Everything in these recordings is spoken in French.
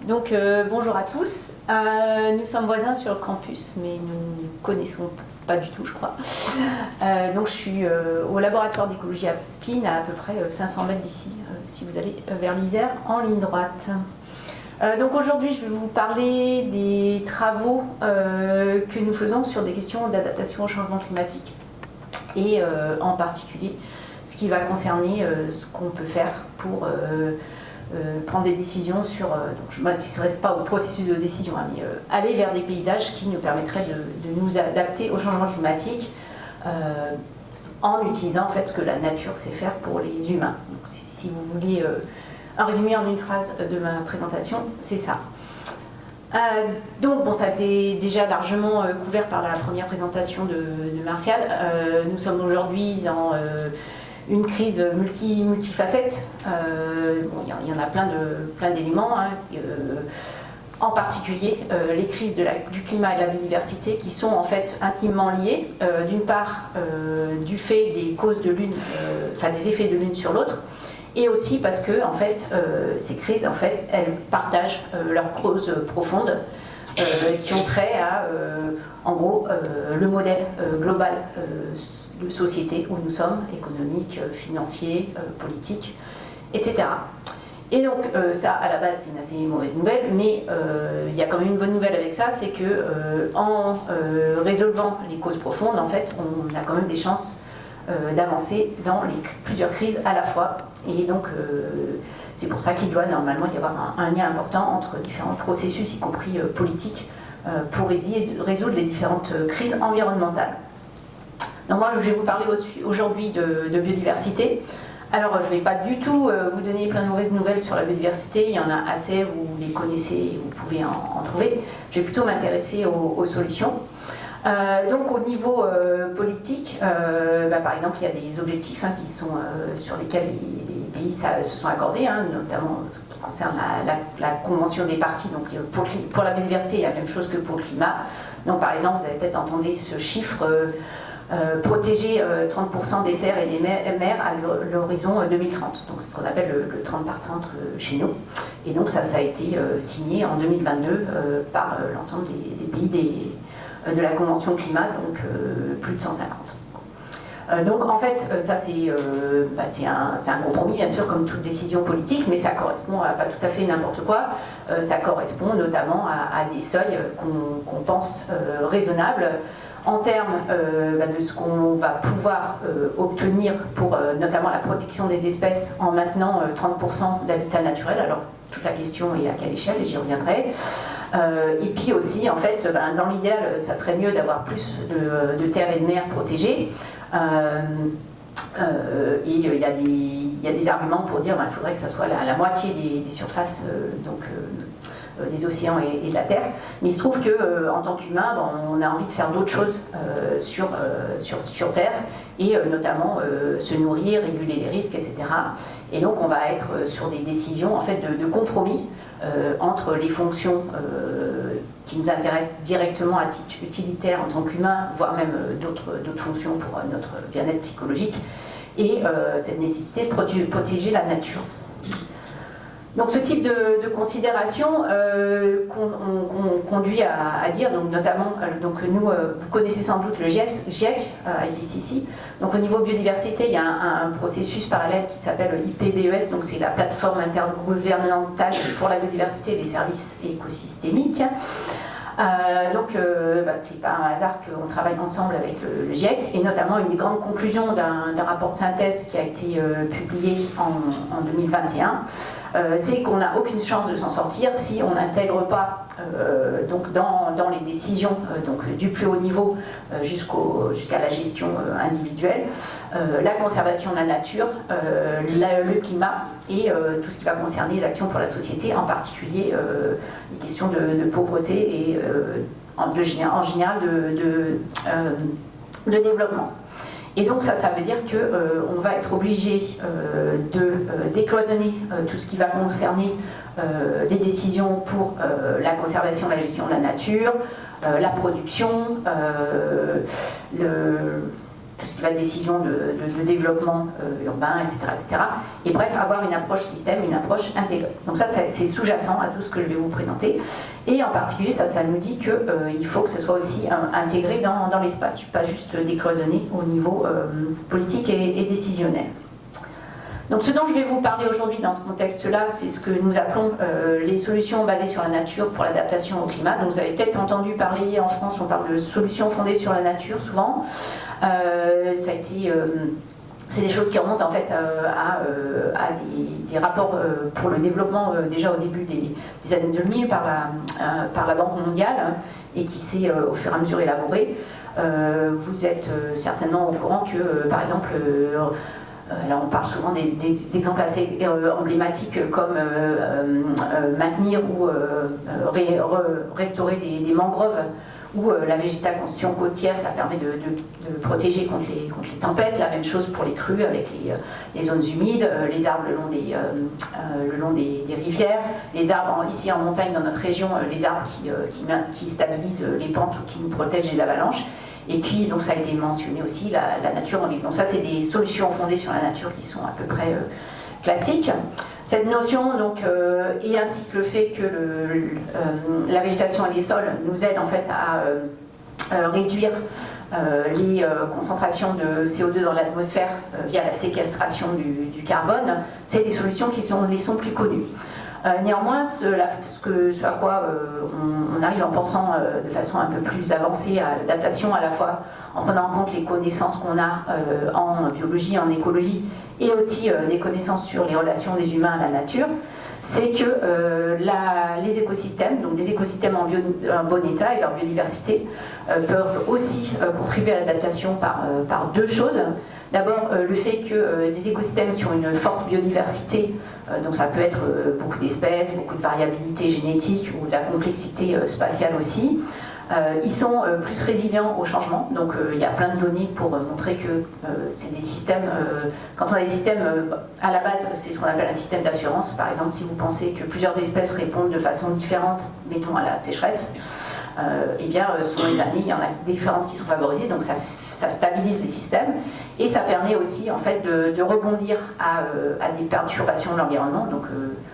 Donc bonjour à tous. Nous sommes voisins sur le campus, mais nous ne nous connaissons pas du tout, je crois. Donc je suis au laboratoire d'écologie à Pine, à peu près 500 mètres d'ici, si vous allez vers l'Isère, en ligne droite. Donc aujourd'hui, je vais vous parler des travaux que nous faisons sur des questions d'adaptation au changement climatique, et en particulier ce qui va concerner ce qu'on peut faire pour prendre des décisions sur, donc je ne m'intéresserai pas au processus de décision, mais aller vers des paysages qui nous permettraient de nous adapter au changement climatique en utilisant en fait ce que la nature sait faire pour les humains. Donc, si vous voulez un résumé en une phrase de ma présentation, c'est ça. Donc bon, ça a été déjà largement couvert par la première présentation de Martial. Nous sommes aujourd'hui dans une crise multifacette. Il y en a plein d'éléments, en particulier les crises du climat et de la biodiversité qui sont en fait intimement liées, d'une part du fait des causes de l'une, des effets de l'une sur l'autre, et aussi parce que en fait, ces crises, en fait, elles partagent leurs causes profondes qui ont trait à, en gros, le modèle global de société où nous sommes, économique, financier, politique, etc. Et donc ça, à la base, c'est une assez mauvaise nouvelle, mais il y a quand même une bonne nouvelle avec ça, c'est que en résolvant les causes profondes, en fait, on a quand même des chances d'avancer dans plusieurs crises à la fois. Et donc c'est pour ça qu'il doit normalement y avoir un lien important entre différents processus, y compris politiques, pour résoudre les différentes crises environnementales. Donc moi, je vais vous parler aujourd'hui de biodiversité. Alors, je ne vais pas du tout vous donner plein de mauvaises nouvelles sur la biodiversité, il y en a assez, vous les connaissez, vous pouvez en trouver. Je vais plutôt m'intéresser aux solutions. Donc au niveau politique, par exemple, il y a des objectifs qui sont, sur lesquels les pays se sont accordés, notamment ce qui concerne la Convention des parties. Donc pour la biodiversité, il y a la même chose que pour le climat. Donc par exemple, vous avez peut-être entendu ce chiffre, protéger 30% des terres et des mers à l'horizon 2030. Donc c'est ce qu'on appelle le 30 par 30 chez nous. Et donc ça a été signé en 2022 par l'ensemble des pays de la Convention climat, donc plus de 150. Donc en fait, ça c'est un compromis, bien sûr, comme toute décision politique, mais ça correspond à pas tout à fait n'importe quoi. Ça correspond notamment à des seuils qu'on pense raisonnables en termes de ce qu'on va pouvoir obtenir pour notamment la protection des espèces en maintenant 30% d'habitat naturel. Alors toute la question est à quelle échelle, et j'y reviendrai. Et puis aussi, en fait, dans l'idéal, ça serait mieux d'avoir plus de terres et de mers protégées. Et il y a des arguments pour dire qu'il faudrait que ça soit la moitié des surfaces des océans et de la Terre. Mais il se trouve qu'en tant qu'humain, on a envie de faire d'autres choses sur Terre, et notamment se nourrir, réguler les risques, etc. Et donc on va être sur des décisions en fait, de compromis entre les fonctions qui nous intéressent directement à titre utilitaire en tant qu'humain, voire même d'autres fonctions pour notre bien-être psychologique, et cette nécessité de protéger la nature. Donc ce type de considération conduit à dire, donc notamment, nous, vous connaissez sans doute le GIEC, IPCC. Donc au niveau biodiversité, il y a un processus parallèle qui s'appelle IPBES, donc c'est la plateforme intergouvernementale pour la biodiversité et les services écosystémiques. C'est pas un hasard qu'on travaille ensemble avec le GIEC, et notamment une des grandes conclusions d'un rapport de synthèse qui a été publié en 2021, c'est qu'on n'a aucune chance de s'en sortir si on n'intègre pas dans les décisions du plus haut niveau jusqu'à la gestion individuelle, la conservation de la nature, le climat et tout ce qui va concerner les actions pour la société, en particulier les questions de pauvreté et en général de développement. Et donc ça veut dire qu'on va être obligé de décloisonner tout ce qui va concerner les décisions pour la conservation, la gestion de la nature, la production, tout ce qui va être décision de développement urbain, etc., etc. Et bref, avoir une approche système, une approche intégrée. Donc ça, c'est sous-jacent à tout ce que je vais vous présenter. Et en particulier, ça nous dit qu'il faut que ce soit aussi intégré dans l'espace, pas juste décloisonné au niveau politique et décisionnel. Donc ce dont je vais vous parler aujourd'hui dans ce contexte-là, c'est ce que nous appelons les solutions basées sur la nature pour l'adaptation au climat. Donc vous avez peut-être entendu parler, en France, on parle de solutions fondées sur la nature souvent. Ça a été... c'est des choses qui remontent en fait à des rapports pour le développement déjà au début des années 2000 par la Banque mondiale et qui s'est au fur et à mesure élaboré. Vous êtes certainement au courant que par exemple là on parle souvent des exemples assez emblématiques comme maintenir ou restaurer des mangroves où la végétation côtière, ça permet de protéger contre les tempêtes. La même chose pour les crues avec les zones humides, les arbres le long des rivières, les arbres ici en montagne dans notre région, les arbres qui stabilisent les pentes ou qui nous protègent des avalanches. Et puis, donc ça a été mentionné aussi, la nature en ville. Donc ça, c'est des solutions fondées sur la nature qui sont à peu près classiques. Cette notion, donc, et ainsi que le fait que la végétation et les sols nous aident en fait à réduire les concentrations de CO2 dans l'atmosphère via la séquestration du carbone, c'est des solutions qui sont plus connues. Néanmoins, ce à quoi on arrive en pensant de façon un peu plus avancée à l'adaptation, à la fois en prenant en compte les connaissances qu'on a en biologie, en écologie, et aussi des connaissances sur les relations des humains à la nature, c'est que les écosystèmes, donc des écosystèmes en bon état et leur biodiversité, peuvent aussi contribuer à l'adaptation par deux choses. D'abord, le fait que des écosystèmes qui ont une forte biodiversité, donc ça peut être beaucoup d'espèces, beaucoup de variabilité génétique ou de la complexité spatiale aussi, ils sont plus résilients au changement. Donc il y a plein de données pour montrer que c'est des systèmes, quand on a des systèmes, à la base c'est ce qu'on appelle un système d'assurance. Par exemple, si vous pensez que plusieurs espèces répondent de façon différente, mettons à la sécheresse, eh bien selon les années, il y en a différentes qui sont favorisées, donc ça stabilise les systèmes et ça permet aussi en fait de rebondir à des perturbations de l'environnement. Donc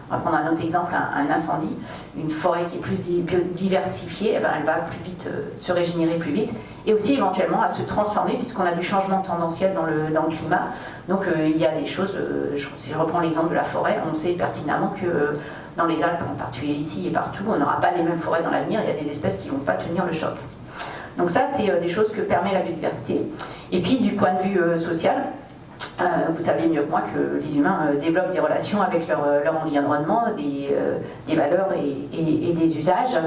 on va prendre un autre exemple, un incendie, une forêt qui est plus diversifiée, eh ben, elle va plus vite se régénérer plus vite et aussi éventuellement à se transformer puisqu'on a du changement tendanciel dans le climat. Donc il y a des choses, si je reprends l'exemple de la forêt, on sait pertinemment que dans les Alpes, en particulier ici et partout, on n'aura pas les mêmes forêts dans l'avenir, il y a des espèces qui ne vont pas tenir le choc. Donc ça, c'est des choses que permet la biodiversité. Et puis, du point de vue social, vous savez mieux que moi que les humains développent des relations avec leur environnement, des valeurs et des usages.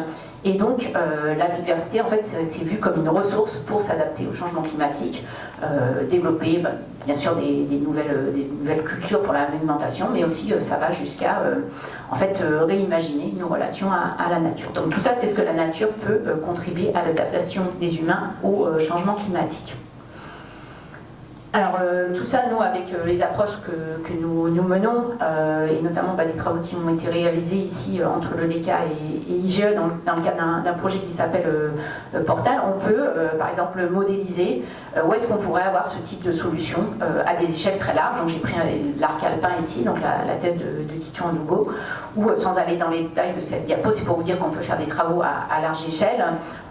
Et donc, la biodiversité, en fait, c'est vu comme une ressource pour s'adapter au changement climatique, développer, bien sûr, des nouvelles cultures pour l'alimentation, mais aussi, ça va jusqu'à, en fait, réimaginer nos relations à la nature. Donc, tout ça, c'est ce que la nature peut contribuer à l'adaptation des humains au changement climatique. Alors tout ça, nous, avec les approches que nous menons, et notamment des travaux qui ont été réalisés ici entre le LECA et IGE dans le cadre d'un projet qui s'appelle Portal, on peut par exemple modéliser où est-ce qu'on pourrait avoir ce type de solution à des échelles très larges. Donc j'ai pris l'arc alpin ici, donc la thèse de Titouan Dougo, où sans aller dans les détails de cette diapo, c'est pour vous dire qu'on peut faire des travaux à large échelle.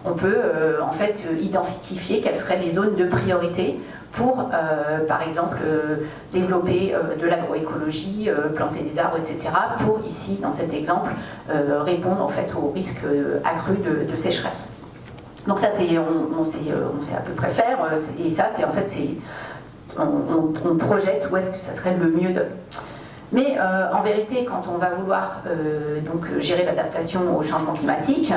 On peut en fait identifier quelles seraient les zones de priorité pour, par exemple, développer de l'agroécologie, planter des arbres, etc., pour ici, dans cet exemple, répondre en fait au risque accru de sécheresse. Donc ça, on sait à peu près faire, et ça, c'est en fait, on projette où est-ce que ça serait le mieux de... Mais en vérité, quand on va vouloir donc gérer l'adaptation au changement climatique,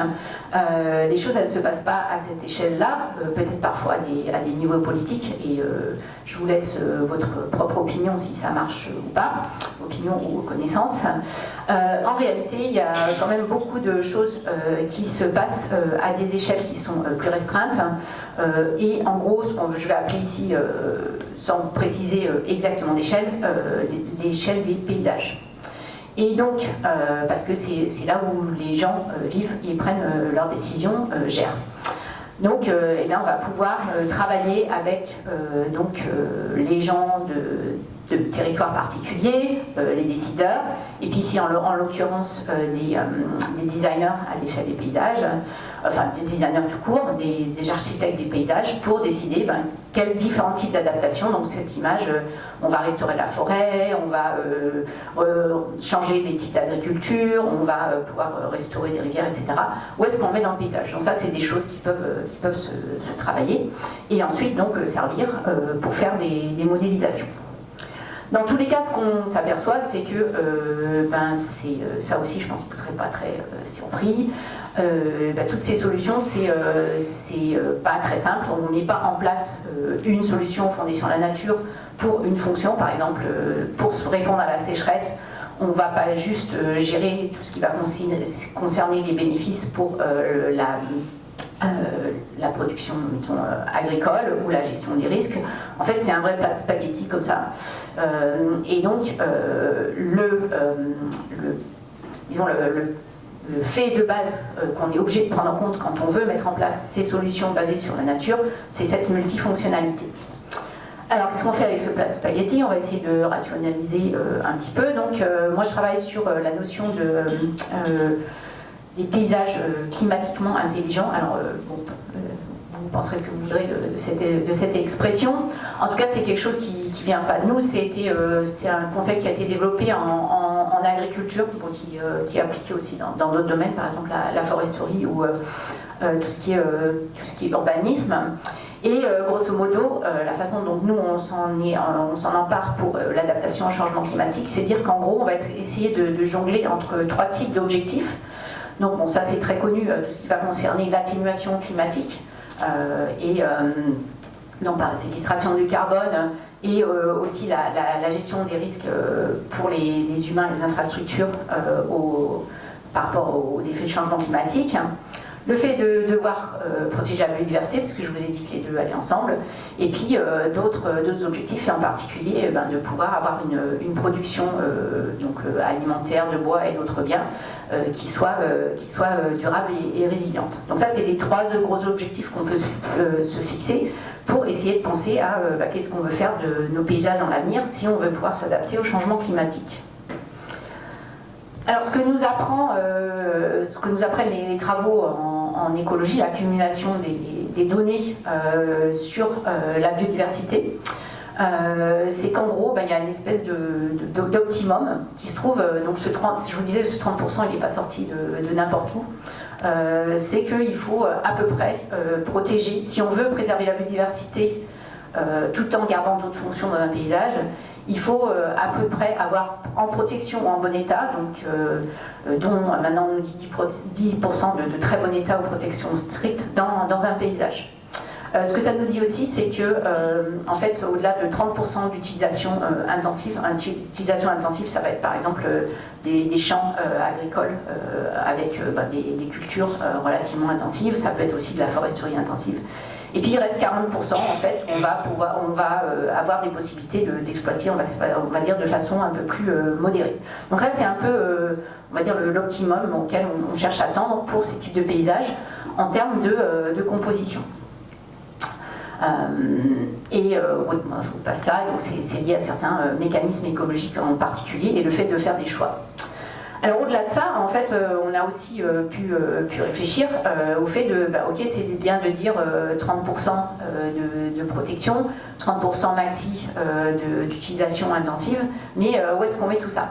les choses elles ne se passent pas à cette échelle-là, peut-être parfois à des niveaux politiques, et je vous laisse votre propre opinion si ça marche ou pas, opinion ou connaissance. En réalité, il y a quand même beaucoup de choses qui se passent à des échelles qui sont plus restreintes, et en gros, ce que je vais appeler ici, sans préciser exactement l'échelle, l'échelle des paysages. Et donc, parce que c'est là où les gens vivent et prennent leurs décisions, gèrent. Donc eh bien, on va pouvoir travailler avec les gens de territoires particuliers, les décideurs, et puis ici en l'occurrence des designers à l'échelle des paysages, enfin des designers tout court, des architectes des paysages, pour décider quels différents types d'adaptation. Donc cette image, on va restaurer la forêt, on va changer les types d'agriculture, on va pouvoir restaurer des rivières, etc. Où est-ce qu'on met dans le paysage? Donc ça, c'est des choses qui peuvent se travailler, et ensuite donc servir pour faire des modélisations. Dans tous les cas, ce qu'on s'aperçoit, c'est que, ça aussi, je pense que vous ne serez pas très surpris, toutes ces solutions, c'est pas très simple. On ne met pas en place une solution fondée sur la nature pour une fonction. Par exemple, pour répondre à la sécheresse, on ne va pas juste gérer tout ce qui va concerner les bénéfices pour la production agricole ou la gestion des risques. En fait, c'est un vrai plat de spaghetti comme ça. Et donc, le fait de base qu'on est obligé de prendre en compte quand on veut mettre en place ces solutions basées sur la nature, c'est cette multifonctionnalité. Alors, qu'est-ce qu'on fait avec ce plat de spaghetti? On va essayer de rationaliser un petit peu. Donc, moi, je travaille sur la notion des paysages climatiquement intelligents. Alors, vous penserez ce que vous voudrez de cette expression. En tout cas, c'est quelque chose qui ne vient pas de nous. C'est un concept qui a été développé en agriculture, qui est appliqué aussi dans d'autres domaines, par exemple la foresterie ou tout ce qui est urbanisme. Et grosso modo, la façon dont nous on s'en empare pour l'adaptation au changement climatique, c'est dire qu'en gros, on va essayer de jongler entre trois types d'objectifs. Donc bon, ça c'est très connu, tout ce qui va concerner l'atténuation climatique donc par la séquestration du carbone et aussi la gestion des risques pour les humains, les infrastructures par rapport aux effets de changement climatique. Le fait de devoir protéger la biodiversité, parce que je vous ai dit que les deux allaient ensemble, et puis d'autres objectifs, et en particulier de pouvoir avoir une production alimentaire, de bois et d'autres biens qui soit durable et résiliente. Donc ça, c'est les trois gros objectifs qu'on peut se fixer pour essayer de penser à qu'est-ce qu'on veut faire de nos paysages dans l'avenir si on veut pouvoir s'adapter au changement climatique. Alors, ce que nous apprennent les travaux en écologie, l'accumulation des données sur la biodiversité, c'est qu'en gros, il y a une espèce d'optimum qui se trouve, donc je vous disais, ce 30%, il n'est pas sorti de n'importe où. C'est qu'il faut à peu près protéger, si on veut préserver la biodiversité tout en gardant d'autres fonctions dans un paysage, il faut à peu près avoir en protection ou en bon état, dont maintenant on nous dit 10% de très bon état ou protection stricte dans un paysage. Ce que ça nous dit aussi, c'est que en fait, au-delà de 30% d'utilisation intensive, ça va être par exemple des champs agricoles avec des cultures relativement intensives, ça peut être aussi de la foresterie intensive. Et puis il reste 40% en fait où on va avoir des possibilités d'exploiter, on va dire de façon un peu plus modérée. Donc là c'est un peu, on va dire l'optimum auquel on cherche à tendre pour ces types de paysages en termes de composition. Oui, moi, je vous passe ça, donc c'est lié à certains mécanismes écologiques en particulier et le fait de faire des choix. Alors au-delà de ça, en fait, on a aussi pu réfléchir au fait ok, c'est bien de dire 30% de protection, 30% maxi d'utilisation intensive, mais où est-ce qu'on met tout ça?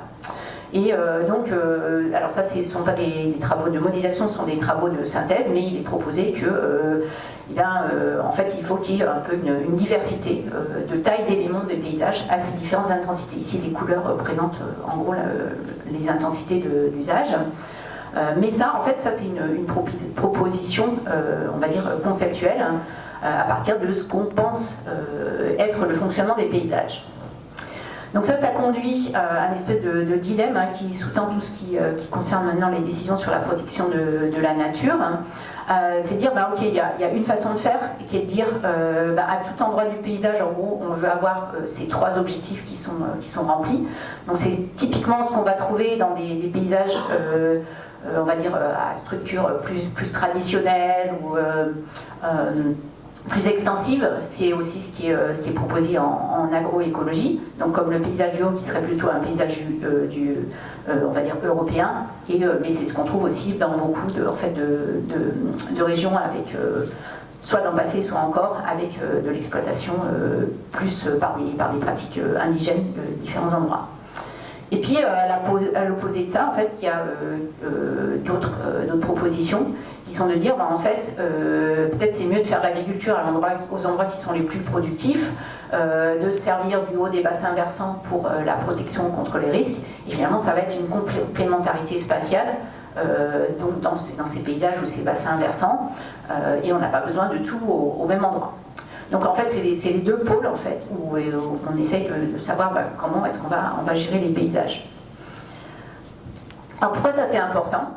Et alors ça, ce ne sont pas des travaux de modélisation, ce sont des travaux de synthèse, mais il est proposé que, en fait, il faut qu'il y ait un peu une diversité de taille d'éléments de paysage à ces différentes intensités. Ici, les couleurs représentent en gros les intensités d'usage. Mais ça, en fait, ça c'est une proposition, on va dire, conceptuelle, à partir de ce qu'on pense être le fonctionnement des paysages. Donc ça conduit à une espèce de dilemme qui sous-tend tout ce qui concerne maintenant les décisions sur la protection de la nature. C'est dire, ok, il y a une façon de faire, qui est de dire, à tout endroit du paysage, en gros, on veut avoir ces trois objectifs qui sont remplis. Donc c'est typiquement ce qu'on va trouver dans des paysages on va dire, à structure plus traditionnelle ou plus extensive, c'est aussi ce qui est proposé en agroécologie, donc comme le paysage du haut qui serait plutôt un paysage on va dire européen, mais c'est ce qu'on trouve aussi dans beaucoup de régions avec, soit dans le passé, soit encore avec de l'exploitation plus par des pratiques indigènes de différents endroits. Et puis à l'opposé de ça, en fait, il y a d'autres propositions qui sont de dire, en fait, peut-être c'est mieux de faire de l'agriculture aux endroits qui sont les plus productifs, de se servir du haut des bassins versants pour la protection contre les risques, et finalement ça va être une complémentarité spatiale donc dans ces paysages ou ces bassins versants, et on n'a pas besoin de tout au même endroit. Donc en fait, c'est les deux pôles en fait, où on essaye de savoir comment est-ce qu'on va gérer les paysages. Alors pourquoi ça c'est important?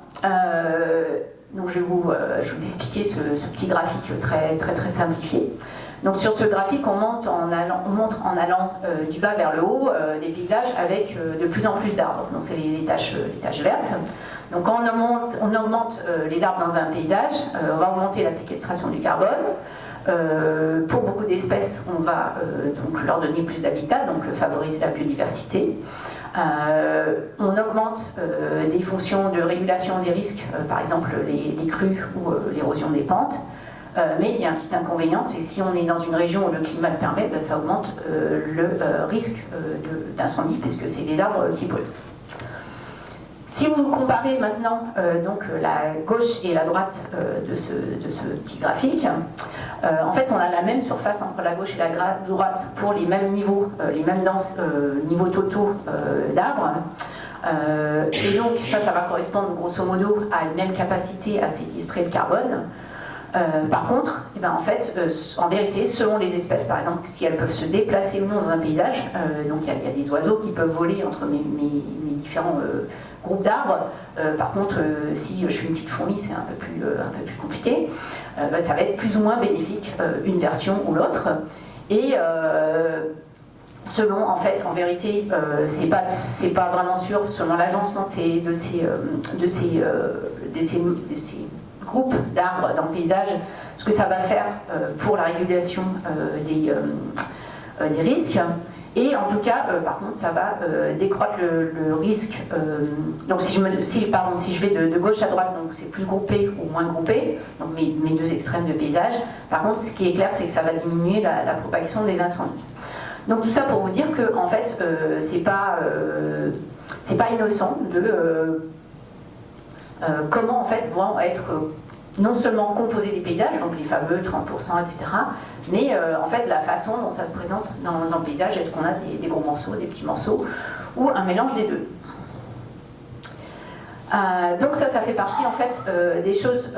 Donc je vais vous expliquer ce petit graphique très simplifié. Donc sur ce graphique, on montre en allant du bas vers le haut des paysages avec de plus en plus d'arbres. Donc c'est les taches vertes. Donc quand on augmente les arbres dans un paysage, on va augmenter la séquestration du carbone. Pour beaucoup d'espèces, on va donc leur donner plus d'habitat, donc favoriser la biodiversité. On augmente des fonctions de régulation des risques, par exemple les crues ou l'érosion des pentes. Mais il y a un petit inconvénient, c'est si on est dans une région où le climat le permet, ça augmente le risque d'incendie, puisque c'est les arbres qui brûlent. Si vous comparez maintenant donc la gauche et la droite de ce petit graphique, en fait on a la même surface entre la gauche et la droite pour les mêmes niveaux, les mêmes niveaux totaux d'arbres. Et donc ça va correspondre grosso modo à une même capacité à séquestrer le carbone. Par contre, en fait, en vérité, selon les espèces, par exemple, si elles peuvent se déplacer ou non dans un paysage, donc il y a des oiseaux qui peuvent voler entre mes différents groupes d'arbres. Par contre, si je suis une petite fourmi, c'est un peu plus compliqué. Ça va être plus ou moins bénéfique une version ou l'autre. Et selon, en fait, en vérité, c'est pas vraiment sûr, selon l'agencement de ces groupes d'arbres dans le paysage, ce que ça va faire pour la régulation des risques. Et en tout cas, par contre, ça va décroître le risque. Donc si je vais de gauche à droite, donc c'est plus groupé ou moins groupé, donc mes deux extrêmes de paysage. Par contre, ce qui est clair, c'est que ça va diminuer la propagation des incendies. Donc tout ça pour vous dire que en fait, c'est pas innocent de comment en fait vont être non seulement composer les paysages, donc les fameux 30%, etc., mais en fait la façon dont ça se présente dans le paysage, est-ce qu'on a des gros morceaux, des petits morceaux, ou un mélange des deux. Donc ça fait partie en fait des choses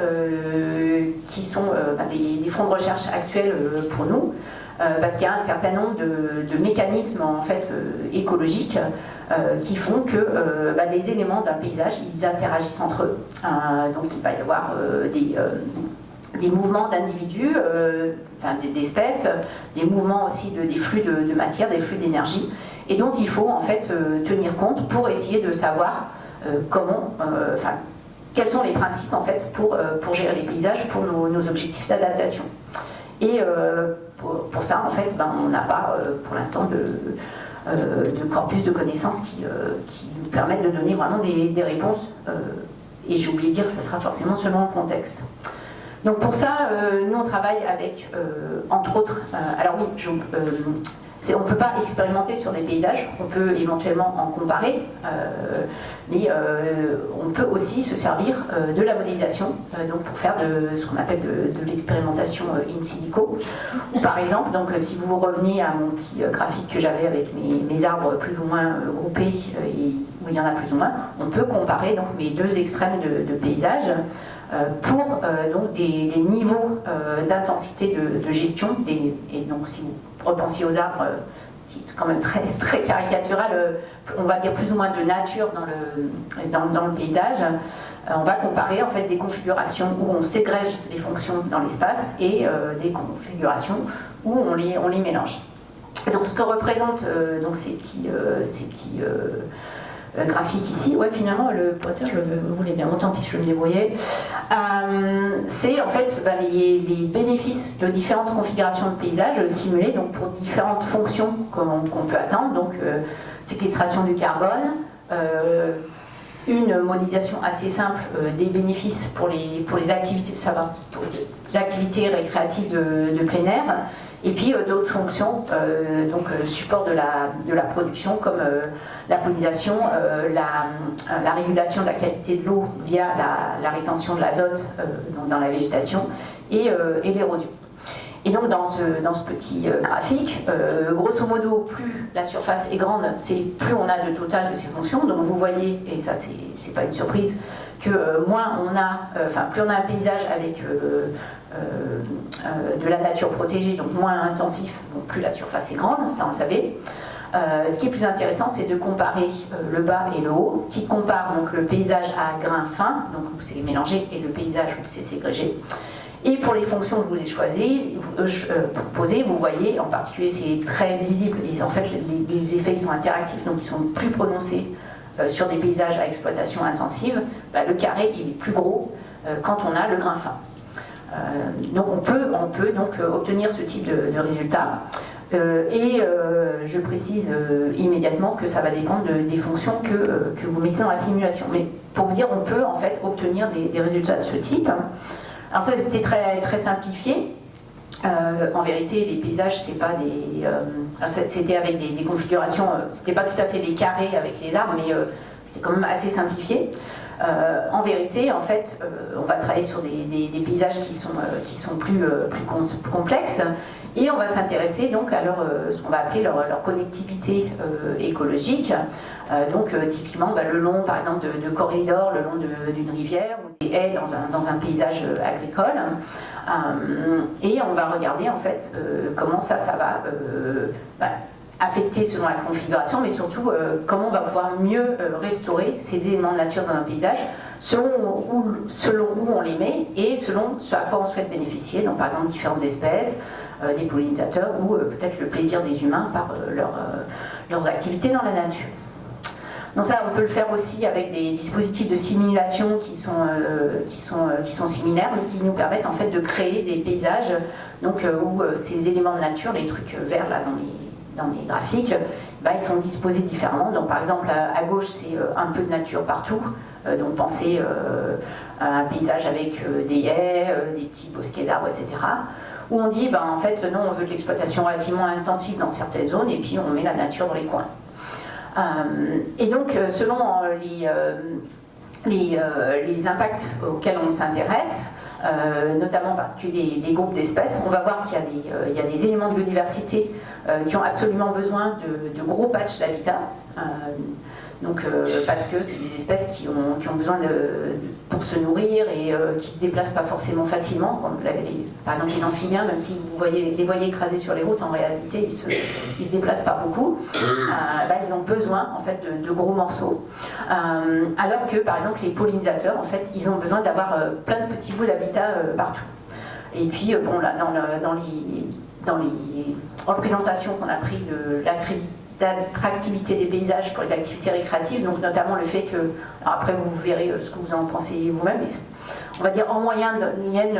qui sont des fonds de recherche actuels pour nous, parce qu'il y a un certain nombre de mécanismes en fait écologiques qui font que les éléments d'un paysage ils interagissent entre eux. Donc il va y avoir des mouvements d'individus, d'espèces, des mouvements aussi des flux de matière, des flux d'énergie, et dont il faut en fait tenir compte pour essayer de savoir quels sont les principes en fait pour gérer les paysages, pour nos objectifs d'adaptation. Et pour ça, en fait, on n'a pas pour l'instant de corpus de connaissances qui nous permettent de donner vraiment des réponses. Et j'ai oublié de dire que ça sera forcément selon le contexte. Donc pour ça, nous on travaille avec, entre autres, alors oui, on ne peut pas expérimenter sur des paysages, on peut éventuellement en comparer, mais on peut aussi se servir de la modélisation donc pour faire ce qu'on appelle de l'expérimentation in silico. Ou par exemple, donc, si vous revenez à mon petit graphique que j'avais avec mes arbres plus ou moins groupés, et où il y en a plus ou moins, on peut comparer donc, mes deux extrêmes de paysage pour donc des niveaux d'intensité de gestion, et donc si vous repensiez aux arbres, qui est quand même très, très caricatural, on va dire plus ou moins de nature dans le paysage, on va comparer en fait des configurations où on ségrège les fonctions dans l'espace et des configurations où on les mélange. Et donc ce que représentent donc ces petits graphique ici. Ouais, finalement, le pointeur, je le voulais bien, autant pis, je me débrouillais. C'est en fait les bénéfices de différentes configurations de paysages simulés donc pour différentes fonctions qu'on peut attendre. Donc, séquestration du carbone, une modélisation assez simple des bénéfices pour les activités, pour les activités récréatives de plein air, et puis d'autres fonctions, donc support de la production comme la pollinisation, la régulation de la qualité de l'eau via la rétention de l'azote dans la végétation et l'érosion. Et donc dans ce petit graphique, grosso modo, plus la surface est grande, plus on a de total de ces fonctions. Donc vous voyez, et ça c'est pas une surprise, que moins on a, plus on a un paysage avec de la nature protégée, donc moins intensif, donc plus la surface est grande, ça on le savait. Ce qui est plus intéressant, c'est de comparer le bas et le haut, qui compare donc le paysage à grains fins, donc où c'est mélangé, et le paysage où c'est ségrégé. Et pour les fonctions que je vous ai choisies, proposées, vous voyez, en particulier c'est très visible, et en fait les effets sont interactifs, donc ils sont plus prononcés sur des paysages à exploitation intensive. Le carré il est plus gros quand on a le grain fin. Donc on peut donc obtenir ce type de résultat. Je précise immédiatement que ça va dépendre des fonctions que vous mettez dans la simulation. Mais pour vous dire, on peut en fait obtenir des résultats de ce type. Alors ça c'était très, très simplifié. En vérité, les paysages, c'est pas c'était avec des configurations, c'était pas tout à fait des carrés avec les arbres, mais c'était quand même assez simplifié. En vérité, en fait, on va travailler sur des paysages qui sont plus complexes, et on va s'intéresser donc à ce qu'on va appeler leur connectivité écologique. Typiquement le long par exemple de corridors, le long d'une rivière ou des haies dans un paysage agricole, et on va regarder en fait comment ça va affecter selon la configuration, mais surtout comment on va pouvoir mieux restaurer ces éléments de nature dans un paysage selon où on les met et selon ce à quoi on souhaite bénéficier, donc par exemple différentes espèces, des pollinisateurs ou peut-être le plaisir des humains par leurs activités dans la nature. Donc ça, on peut le faire aussi avec des dispositifs de simulation qui sont similaires, mais qui nous permettent en fait de créer des paysages donc, où ces éléments de nature, les trucs verts là dans les graphiques, ils sont disposés différemment. Donc par exemple à gauche c'est un peu de nature partout, donc pensez à un paysage avec des haies, des petits bosquets d'arbres, etc. Où on dit en fait non, on veut de l'exploitation relativement intensive dans certaines zones et puis on met la nature dans les coins. Et donc selon les impacts auxquels on s'intéresse, notamment les groupes d'espèces, on va voir qu'il y a des éléments de biodiversité qui ont absolument besoin de gros patchs d'habitat. Parce que c'est des espèces qui ont besoin pour se nourrir et qui se déplacent pas forcément facilement, comme par exemple les amphibiens, même si vous les voyez écrasés sur les routes, en réalité ils se déplacent pas beaucoup. Ils ont besoin en fait de gros morceaux, alors que par exemple les pollinisateurs en fait ils ont besoin d'avoir plein de petits bouts d'habitat partout. Et puis dans les représentations qu'on a prises de l'attractivité des paysages pour les activités récréatives, donc notamment le fait que, alors après vous verrez ce que vous en pensez vous-même, mais on va dire en moyenne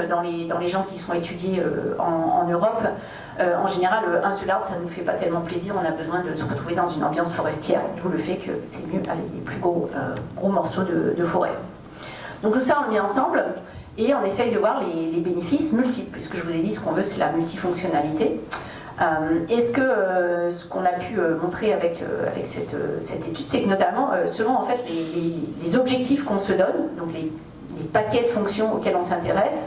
dans les gens qui sont étudiés en Europe, en général un seul arbre ça ne nous fait pas tellement plaisir, on a besoin de se retrouver dans une ambiance forestière, d'où le fait que c'est mieux avec des plus gros morceaux de forêt. Donc tout ça on le met ensemble et on essaye de voir les bénéfices multiples, puisque je vous ai dit ce qu'on veut c'est la multifonctionnalité. Ce qu'on a pu montrer avec cette étude, c'est que notamment selon en fait les objectifs qu'on se donne, donc les paquets de fonctions auxquels on s'intéresse,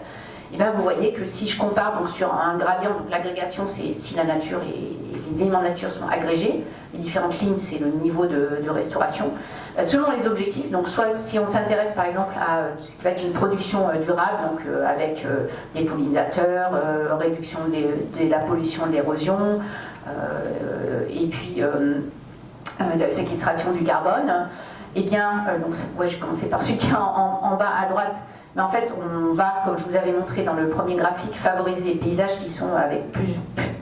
et vous voyez que si je compare donc, sur un gradient, donc l'agrégation c'est si la nature et les éléments de nature sont agrégés, les différentes lignes c'est le niveau de restauration. Selon les objectifs, donc soit si on s'intéresse par exemple à ce qui va être une production durable, donc avec des pollinisateurs, réduction de la pollution, de l'érosion, et puis la séquestration du carbone, donc je vais commencer par celui qui est en bas à droite. Mais en fait, on va, comme je vous avais montré dans le premier graphique, favoriser des paysages qui sont avec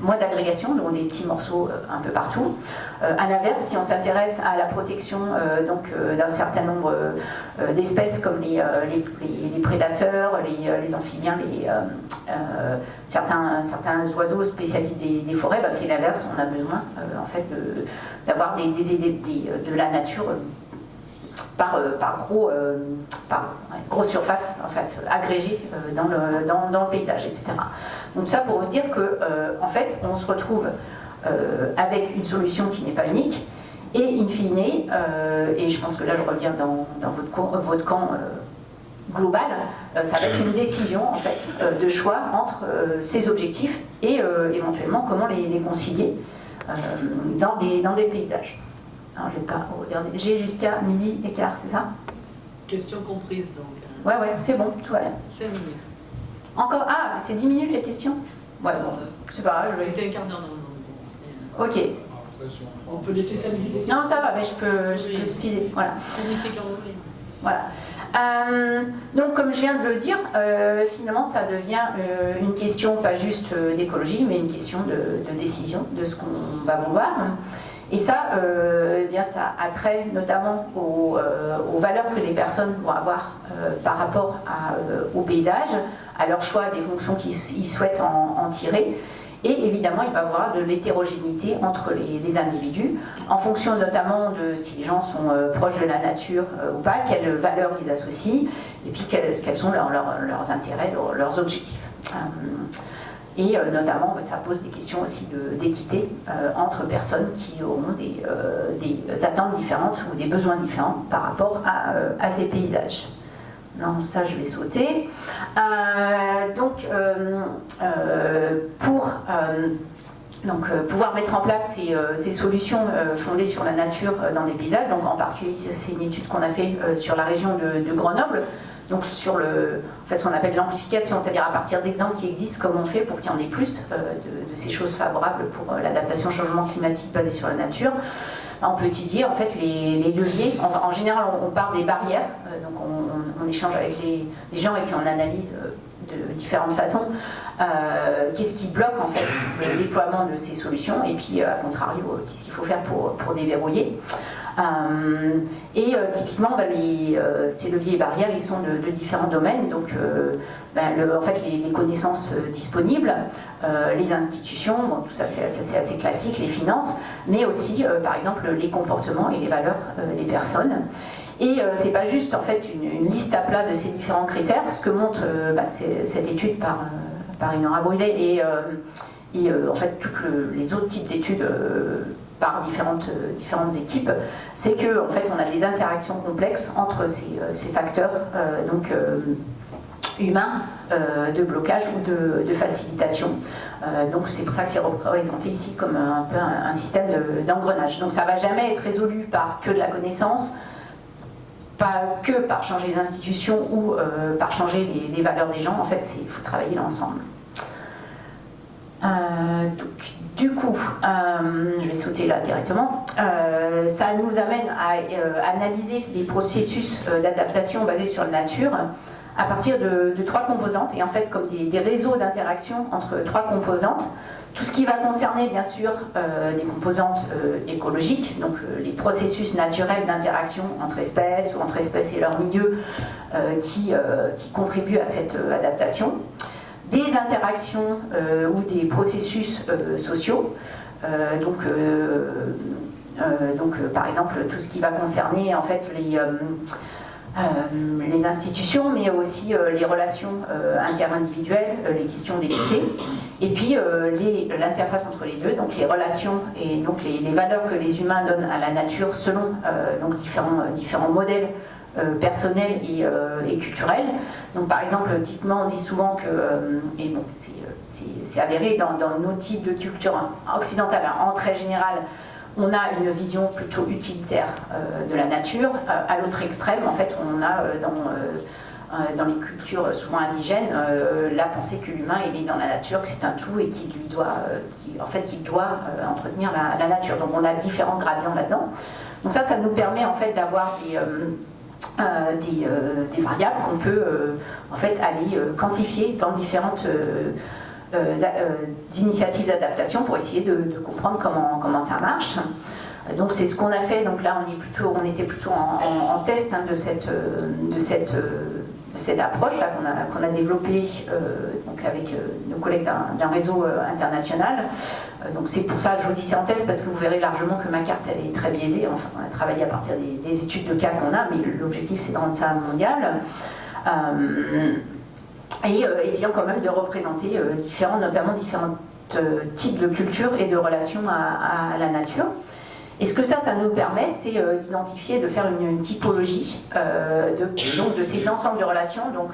moins d'agrégation, donc des petits morceaux un peu partout. À l'inverse, si on s'intéresse à la protection d'un certain nombre d'espèces comme les prédateurs, les amphibiens, certains oiseaux spécialistes des forêts, c'est l'inverse, on a besoin en fait d'avoir de la nature par grosse surface en fait, agrégée dans le paysage, etc. Donc ça pour vous dire que en fait on se retrouve avec une solution qui n'est pas unique et in fine, et je pense que là je reviens dans votre camp global, ça va être une décision en fait de choix entre ces objectifs et éventuellement comment les concilier dans des paysages. Alors, je vais pas regarder. J'ai jusqu'à 12h15, c'est ça? Question comprise donc. Ouais, c'est bon, tout va bien. 5 minutes. Encore? Ah, c'est 10 minutes les questions? Ouais, bon, c'est pas grave. C'était un quart d'heure normalement. Ok. On peut laisser 5 minutes. Non, ça va, mais je peux speeder. Voilà. Finissez quand vous voulez. Voilà. Donc, comme je viens de le dire, finalement, ça devient une question pas juste d'écologie, mais une question de décision de ce qu'on va vouloir. Et ça, bien, ça a trait notamment aux valeurs que les personnes vont avoir par rapport au paysage, à leur choix des fonctions qu'ils souhaitent en tirer. Et évidemment, il va y avoir de l'hétérogénéité entre les individus, en fonction notamment de si les gens sont proches de la nature ou pas, quelles valeurs ils associent, et puis quels sont leurs intérêts, leurs objectifs. Et notamment, ça pose des questions aussi d'équité entre personnes qui auront des attentes différentes ou des besoins différents par rapport à ces paysages. Non, ça je vais sauter. Pour pouvoir mettre en place ces solutions fondées sur la nature dans les paysages, donc en particulier c'est une étude qu'on a fait sur la région de Grenoble, donc sur ce qu'on appelle l'amplification, c'est-à-dire à partir d'exemples qui existent, comment on fait pour qu'il y en ait plus de ces choses favorables pour l'adaptation au changement climatique basée sur la nature. On peut étudier en fait les leviers. En général, on part des barrières, donc on échange avec les gens et puis on analyse de différentes façons qu'est-ce qui bloque en fait le déploiement de ces solutions et puis à contrario, qu'est-ce qu'il faut faire pour déverrouiller. Typiquement, ces leviers et barrières, ils sont de différents domaines. Donc, en fait, les connaissances disponibles, les institutions, tout ça c'est assez classique, les finances, mais aussi, par exemple, les comportements et les valeurs des personnes. Et c'est pas juste en fait une liste à plat de ces différents critères, ce que montre cette étude par Inora Brûlé et en fait tous les autres types d'études par différentes équipes, c'est que en fait on a des interactions complexes entre ces facteurs humains de blocage ou de facilitation. Donc c'est pour ça que c'est représenté ici comme un peu un système d'engrenage. Donc ça ne va jamais être résolu par que de la connaissance, pas que par changer les institutions ou par changer les valeurs des gens. En fait, il faut travailler ensemble. Du coup, je vais sauter là directement. Ça nous amène à analyser les processus d'adaptation basés sur la nature à partir de 3 composantes, et en fait comme des réseaux d'interaction entre 3 composantes. Tout ce qui va concerner bien sûr des composantes écologiques, donc les processus naturels d'interaction entre espèces ou entre espèces et leur milieu qui contribuent à cette adaptation. Des interactions ou des processus sociaux, par exemple tout ce qui va concerner en fait les institutions, mais aussi les relations interindividuelles, les questions d'équité, et puis l'interface entre les deux, donc les relations et donc les valeurs que les humains donnent à la nature selon différents modèles personnels et culturels. Donc par exemple, typiquement on dit souvent que, et bon c'est avéré dans nos types de culture occidentale, en très général, on a une vision plutôt utilitaire de la nature. À l'autre extrême, en fait, on a dans les cultures souvent indigènes la pensée que l'humain il est dans la nature, que c'est un tout et qu'il doit entretenir la nature. Donc on a différents gradients là-dedans. Donc ça nous permet en fait d'avoir des variables qu'on peut en fait aller quantifier dans différentes d'initiatives d'adaptation pour essayer de comprendre comment ça marche. Donc c'est ce qu'on a fait. Donc là on était plutôt en test de cette approche là qu'on a développée donc avec nos collègues d'un réseau international. Donc c'est pour ça que je vous dis c'est en test, parce que vous verrez largement que ma carte elle est très biaisée. Enfin, on a travaillé à partir des études de cas qu'on a, mais l'objectif c'est de rendre ça mondial. Et essayant quand même de représenter notamment différents types de cultures et de relations à la nature. Et ce que ça nous permet, c'est d'identifier, de faire une typologie donc de ces ensembles de relations, donc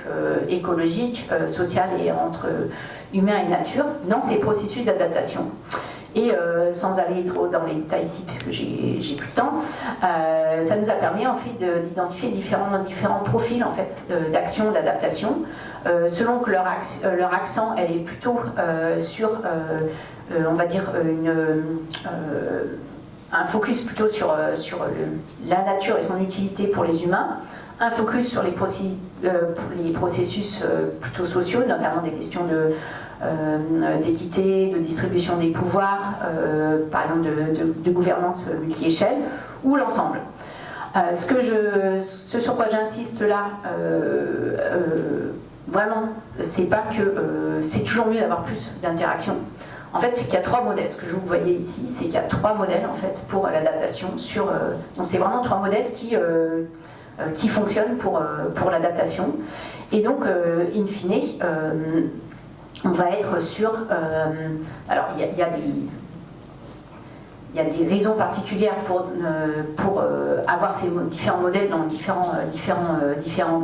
écologiques, sociales et entre humains et nature, dans ces processus d'adaptation. Et sans aller trop dans les détails ici, puisque j'ai plus le temps, ça nous a permis en fait d'identifier différents profils en fait d'action, d'adaptation, selon que leur accent, elle est plutôt sur, on va dire un focus plutôt sur la nature et son utilité pour les humains, un focus sur les processus plutôt sociaux, notamment des questions d'équité, de distribution des pouvoirs, par exemple de gouvernance multi-échelle, ou l'ensemble. Ce sur quoi j'insiste là, vraiment, c'est pas que c'est toujours mieux d'avoir plus d'interactions. En fait, c'est qu'il y a 3 modèles. Ce que vous voyez ici, c'est qu'il y a 3 modèles en fait pour l'adaptation. Donc c'est vraiment 3 modèles qui fonctionnent pour l'adaptation. Et donc, in fine, on va être sur. Alors, il y a des raisons particulières pour avoir ces différents modèles dans différents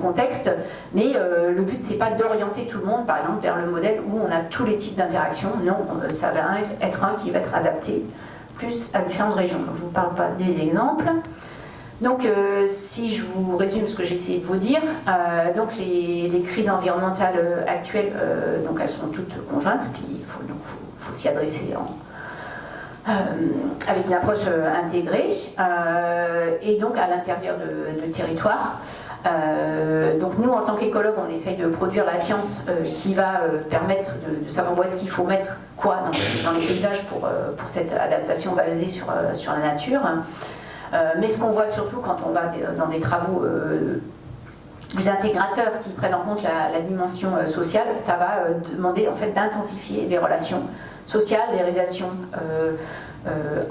contextes, mais le but c'est pas d'orienter tout le monde par exemple vers le modèle où on a tous les types d'interactions. Non, ça va être un qui va être adapté plus à différentes régions. Donc, je ne vous parle pas des exemples. Donc si je vous résume ce que j'ai essayé de vous dire, donc les crises environnementales actuelles, donc elles sont toutes conjointes, puis il faut s'y adresser avec une approche intégrée, et donc à l'intérieur de territoires. Donc nous, en tant qu'écologues, on essaye de produire la science qui va permettre de savoir où est-ce qu'il faut mettre quoi dans les paysages pour cette adaptation basée sur la nature. Mais ce qu'on voit surtout quand on va dans des travaux plus intégrateurs qui prennent en compte la dimension sociale, ça va demander en fait d'intensifier les relations sociales, les relations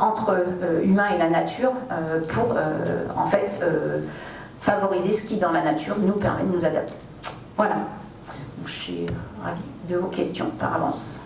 entre humains et la nature pour en fait favoriser ce qui dans la nature nous permet de nous adapter. Voilà. Donc, je suis ravie de vos questions par avance.